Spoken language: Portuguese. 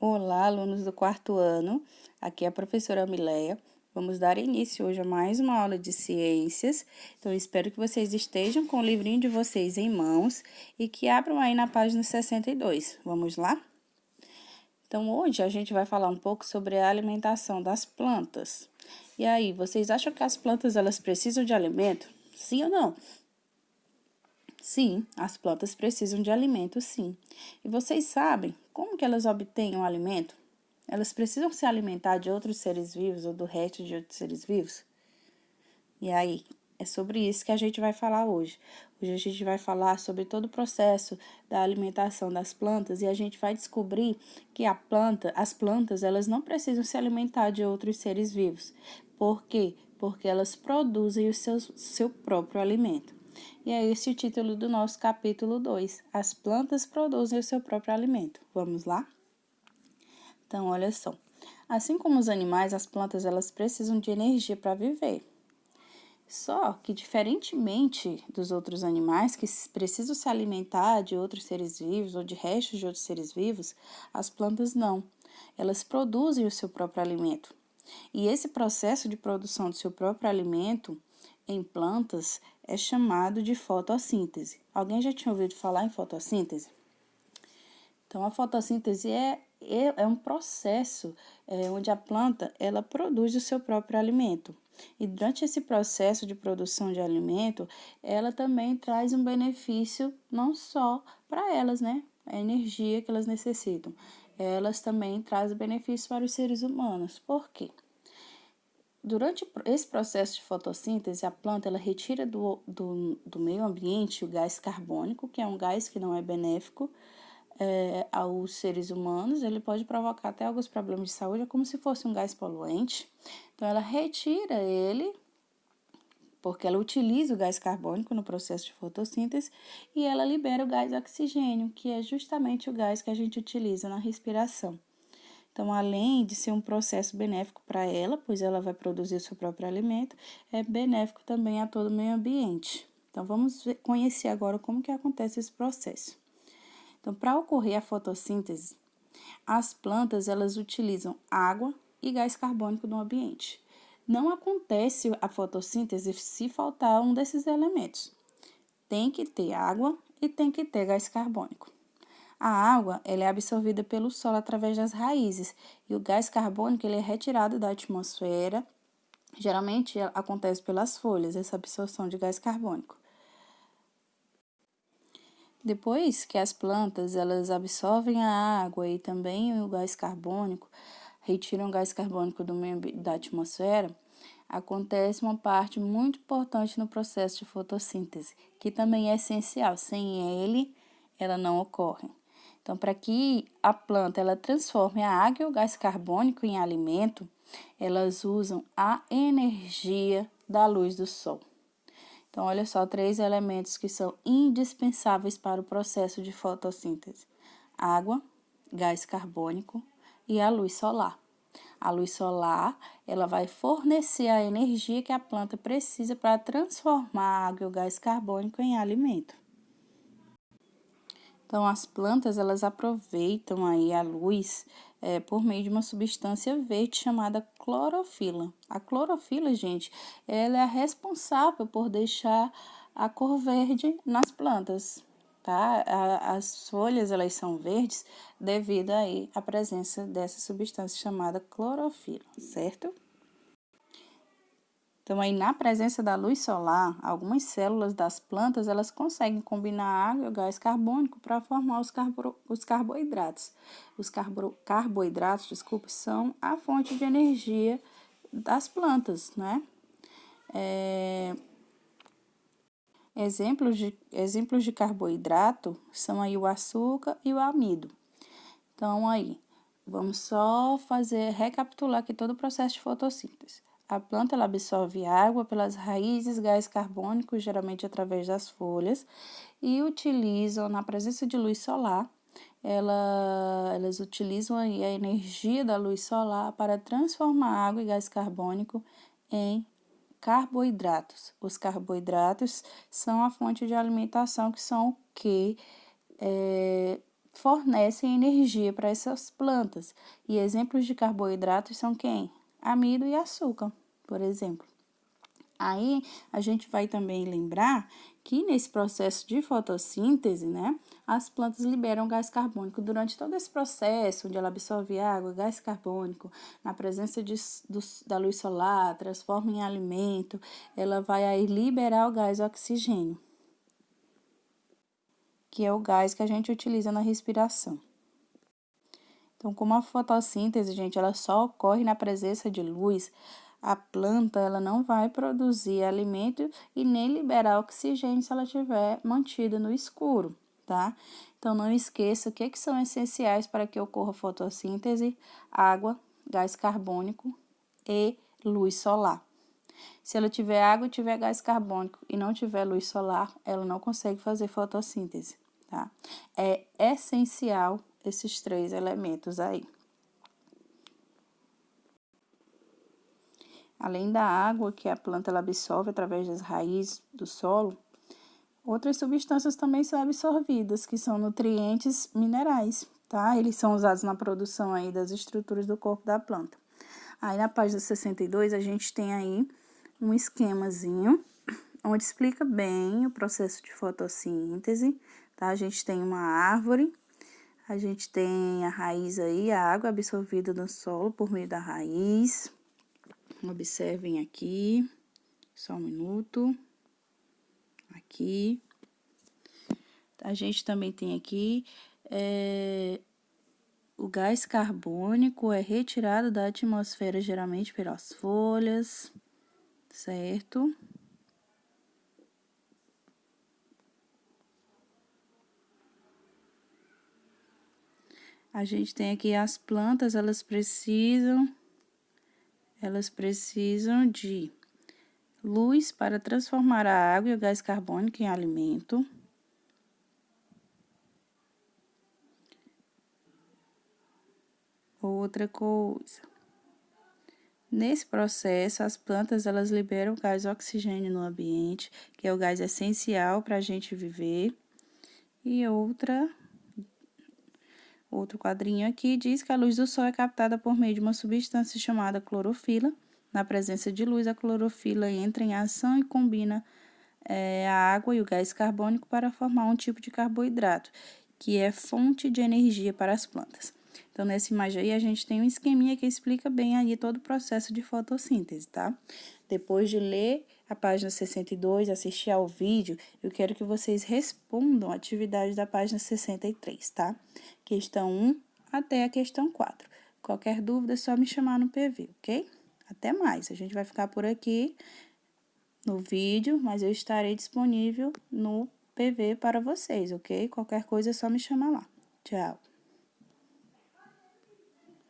Olá, alunos do quarto ano. Aqui é a professora Mileia. Vamos dar início hoje a mais uma aula de ciências. Então, eu espero que vocês estejam com o livrinho de vocês em mãos e que abram aí na página 62. Vamos lá? Então, hoje a gente vai falar um pouco sobre a alimentação das plantas. E aí, vocês acham que as plantas elas precisam de alimento? Sim ou não? Sim, as plantas precisam de alimento, sim. E vocês sabem como que elas obtêm o alimento? Elas precisam se alimentar de outros seres vivos ou do resto de outros seres vivos? E aí, é sobre isso que a gente vai falar hoje. Hoje a gente vai falar sobre todo o processo da alimentação das plantas e a gente vai descobrir que as plantas, elas não precisam se alimentar de outros seres vivos. Por quê? Porque elas produzem seu próprio alimento. E é esse o título do nosso capítulo 2. As plantas produzem o seu próprio alimento. Vamos lá? Então, olha só. Assim como os animais, as plantas elas precisam de energia para viver. Só que, diferentemente dos outros animais que precisam se alimentar de outros seres vivos ou de restos de outros seres vivos, as plantas não. Elas produzem o seu próprio alimento. E esse processo de produção do seu próprio alimento em plantas é chamado de fotossíntese. Alguém já tinha ouvido falar em fotossíntese? Então, a fotossíntese é um processo onde a planta ela produz o seu próprio alimento. E durante esse processo de produção de alimento, ela também traz um benefício não só para elas, né? A energia que elas necessitam. Elas também trazem benefícios para os seres humanos. Por quê? Durante esse processo de fotossíntese, a planta ela retira do meio ambiente o gás carbônico, que é um gás que não é benéfico aos seres humanos, ele pode provocar até alguns problemas de saúde, é como se fosse um gás poluente. Então, ela retira ele, porque ela utiliza o gás carbônico no processo de fotossíntese, e ela libera o gás oxigênio, que é justamente o gás que a gente utiliza na respiração. Então, além de ser um processo benéfico para ela, pois ela vai produzir o seu próprio alimento, é benéfico também a todo o meio ambiente. Então, vamos conhecer agora como que acontece esse processo. Então, para ocorrer a fotossíntese, as plantas elas utilizam água e gás carbônico no ambiente. Não acontece a fotossíntese se faltar um desses elementos. Tem que ter água e tem que ter gás carbônico. A água ela é absorvida pelo solo através das raízes e o gás carbônico ele é retirado da atmosfera. Geralmente acontece pelas folhas essa absorção de gás carbônico. Depois que as plantas elas absorvem a água e também o gás carbônico, retiram o gás carbônico da atmosfera, acontece uma parte muito importante no processo de fotossíntese, que também é essencial. Sem ele, ela não ocorre. Então, para que a planta ela transforme a água e o gás carbônico em alimento, elas usam a energia da luz do sol. Então, olha só, 3 elementos que são indispensáveis para o processo de fotossíntese: água, gás carbônico e a luz solar. A luz solar, ela vai fornecer a energia que a planta precisa para transformar a água e o gás carbônico em alimento. Então, as plantas, elas aproveitam aí a luz por meio de uma substância verde chamada clorofila. A clorofila, gente, ela é a responsável por deixar a cor verde nas plantas, tá? As folhas, elas são verdes devido aí à presença dessa substância chamada clorofila, certo? Então, aí na presença da luz solar, algumas células das plantas, elas conseguem combinar água e o gás carbônico para formar os carboidratos. Os carboidratos, desculpe, são a fonte de energia das plantas, né? Exemplos de carboidrato são aí o açúcar e o amido. Então, aí, vamos só recapitular aqui todo o processo de fotossíntese. A planta ela absorve água pelas raízes, gás carbônico, geralmente através das folhas, e utilizam, na presença de luz solar, elas utilizam aí a energia da luz solar para transformar água e gás carbônico em carboidratos. Os carboidratos são a fonte de alimentação que são o quê? fornecem energia para essas plantas. E exemplos de carboidratos são quem? Amido e açúcar, por exemplo. Aí, a gente vai também lembrar que nesse processo de fotossíntese, né, as plantas liberam gás carbônico durante todo esse processo, onde ela absorve água, gás carbônico, na presença da luz solar, transforma em alimento, ela vai aí liberar o gás oxigênio, que é o gás que a gente utiliza na respiração. Então, como a fotossíntese, gente, ela só ocorre na presença de luz, a planta ela não vai produzir alimento e nem liberar oxigênio se ela estiver mantida no escuro, tá? Então, não esqueça o que são essenciais para que ocorra fotossíntese: água, gás carbônico e luz solar. Se ela tiver água e tiver gás carbônico e não tiver luz solar, ela não consegue fazer fotossíntese, tá? É essencial esses 3 elementos aí. Além da água que a planta ela absorve através das raízes do solo, outras substâncias também são absorvidas, que são nutrientes minerais, tá? Eles são usados na produção aí das estruturas do corpo da planta. Aí na página 62 a gente tem aí um esquemazinho onde explica bem o processo de fotossíntese, tá? A gente tem uma árvore, a gente tem a raiz aí, a água absorvida no solo por meio da raiz. Observem aqui, só um minuto, aqui. A gente também tem aqui, o gás carbônico é retirado da atmosfera geralmente pelas folhas, certo? A gente tem aqui as plantas, elas precisam de luz para transformar a água e o gás carbônico em alimento. Outra coisa. Nesse processo, as plantas elas liberam gás oxigênio no ambiente, que é o gás essencial para a gente viver. E outro quadrinho aqui diz que a luz do sol é captada por meio de uma substância chamada clorofila. Na presença de luz, a clorofila entra em ação e combina a água e o gás carbônico para formar um tipo de carboidrato, que é fonte de energia para as plantas. Então, nessa imagem aí, a gente tem um esqueminha que explica bem aí todo o processo de fotossíntese, tá? Depois de ler a página 62, assistir ao vídeo, eu quero que vocês respondam a atividade da página 63, tá? Questão 1 até a questão 4. Qualquer dúvida é só me chamar no PV, ok? Até mais, a gente vai ficar por aqui no vídeo, mas eu estarei disponível no PV para vocês, ok? Qualquer coisa é só me chamar lá. Tchau!